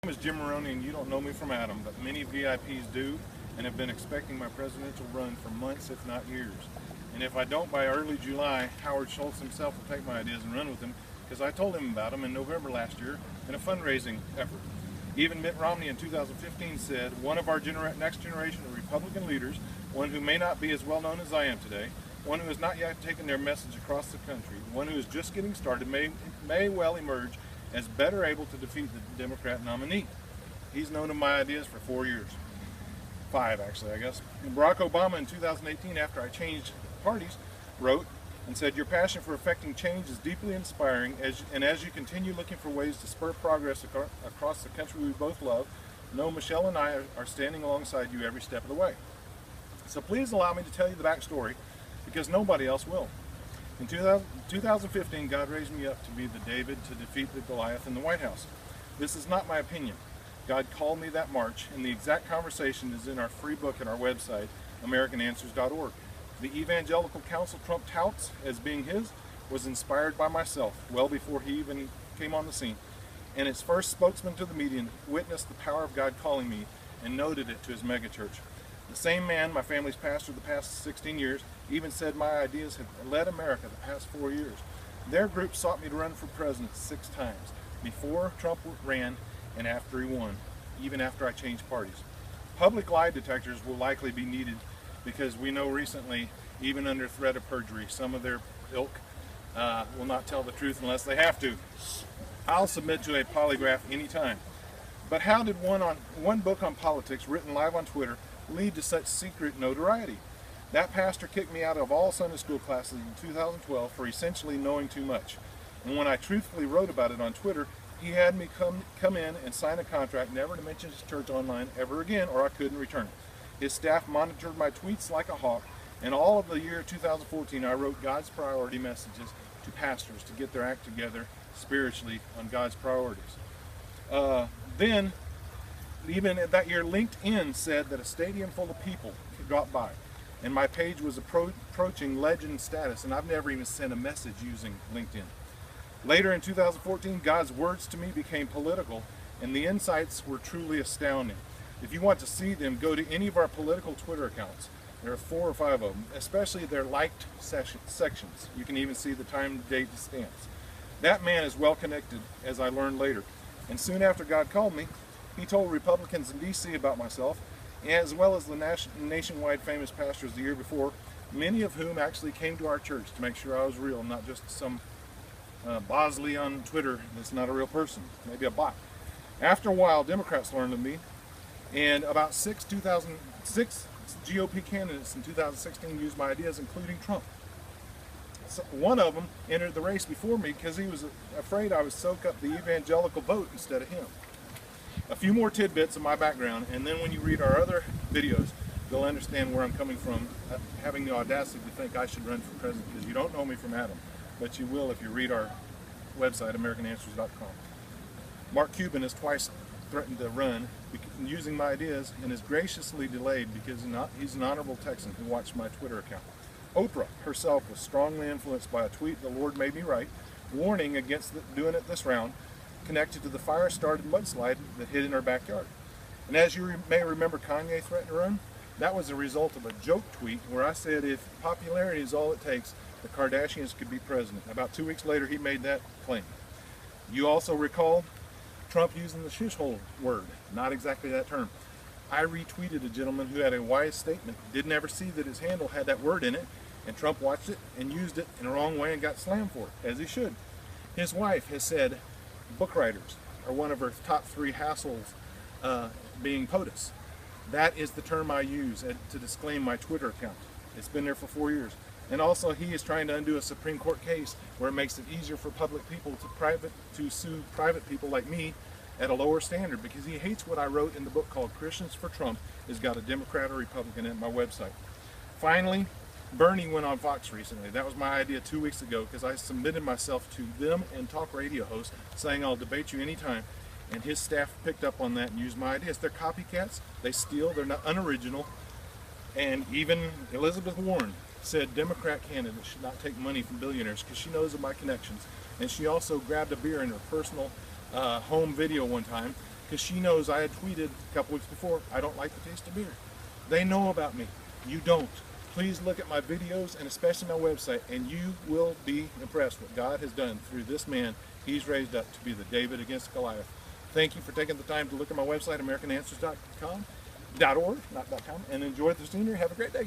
My name is Jim Meroney, and you don't know me from Adam, but many VIPs do and have been expecting my presidential run for months, if not years. And if I don't by early July, Howard Schultz himself will take my ideas and run with them, because I told him about them in November last year in a fundraising effort. Even Mitt Romney in 2015 said, one of our next generation of Republican leaders, one who may not be as well known as I am today, one who has not yet taken their message across the country, one who is just getting started, may well emerge as better able to defeat the Democrat nominee. He's known of my ideas for 4 years. 5, actually, I guess. And Barack Obama in 2018, after I changed parties, wrote and said, your passion for effecting change is deeply inspiring, and as you continue looking for ways to spur progress across the country we both love, know Michelle and I are standing alongside you every step of the way. So please allow me to tell you the backstory, because nobody else will. In 2015, God raised me up to be the David to defeat the Goliath in the White House. This is not my opinion. God called me that March, and the exact conversation is in our free book at our website, AmericanAnswers.org. The evangelical counsel Trump touts as being his was inspired by myself, well before he even came on the scene. And its first spokesman to the media witnessed the power of God calling me and noted it to his megachurch. The same man, my family's pastor the past 16 years, even said my ideas have led America the past 4 years. Their group sought me to run for president 6 times, before Trump ran and after he won, even after I changed parties. Public lie detectors will likely be needed, because we know recently, even under threat of perjury, some of their ilk will not tell the truth unless they have to. I'll submit to a polygraph anytime. But how did one book on politics written live on Twitter lead to such secret notoriety? That pastor kicked me out of all Sunday school classes in 2012 for essentially knowing too much. And when I truthfully wrote about it on Twitter, he had me come in and sign a contract never to mention his church online ever again, or I couldn't return it. His staff monitored my tweets like a hawk, and all of the year 2014 I wrote God's priority messages to pastors to get their act together spiritually on God's priorities. Then, even that year, LinkedIn said that a stadium full of people could drop by, and my page was approaching legend status, and I've never even sent a message using LinkedIn. Later in 2014, God's words to me became political, and the insights were truly astounding. If you want to see them, go to any of our political Twitter accounts. There are 4 or 5 of them, especially their liked sections. You can even see the time, date, and stamps. That man is well connected, as I learned later. And soon after God called me, he told Republicans in D.C. about myself, as well as the nationwide famous pastors the year before, many of whom actually came to our church to make sure I was real, not just some Bosley on Twitter that's not a real person, maybe a bot. After a while, Democrats learned of me, and about 6 GOP candidates in 2016 used my ideas, including Trump. So one of them entered the race before me because he was afraid I would soak up the evangelical vote instead of him. A few more tidbits of my background, and then when you read our other videos, you'll understand where I'm coming from, having the audacity to think I should run for president, because you don't know me from Adam, but you will if you read our website, AmericanAnswers.com. Mark Cuban has twice threatened to run using my ideas, and is graciously delayed because he's an honorable Texan who watched my Twitter account. Oprah herself was strongly influenced by a tweet the Lord made me write, warning against doing it this round, connected to the fire-started mudslide that hit in her backyard. And as you may remember, Kanye threatened to run. That was a result of a joke tweet where I said if popularity is all it takes, the Kardashians could be president. About 2 weeks later, he made that claim. You also recall Trump using the shithole word, not exactly that term. I retweeted a gentleman who had a wise statement, didn't ever see that his handle had that word in it, and Trump watched it and used it in the wrong way and got slammed for it, as he should. His wife has said book writers are one of her top 3 hassles, being POTUS. That is the term I use to disclaim my Twitter account. It's been there for 4 years. And also, he is trying to undo a Supreme Court case where it makes it easier for public people to sue private people like me at a lower standard, because he hates what I wrote in the book called Christians for Trump. Has got a Democrat or Republican at my website. Finally, Bernie went on Fox recently. That was my idea 2 weeks ago, because I submitted myself to them and talk radio hosts saying I'll debate you anytime. And his staff picked up on that and used my ideas. They're copycats. They steal. They're not unoriginal. And even Elizabeth Warren said Democrat candidates should not take money from billionaires, because she knows of my connections. And she also grabbed a beer in her personal home video one time because she knows I had tweeted a couple weeks before, I don't like the taste of beer. They know about me. You don't. Please look at my videos and especially my website, and you will be impressed what God has done through this man he's raised up to be the David against Goliath. Thank you for taking the time to look at my website, AmericanAnswers.com, .org, not .com, and enjoy the scenery. Have a great day.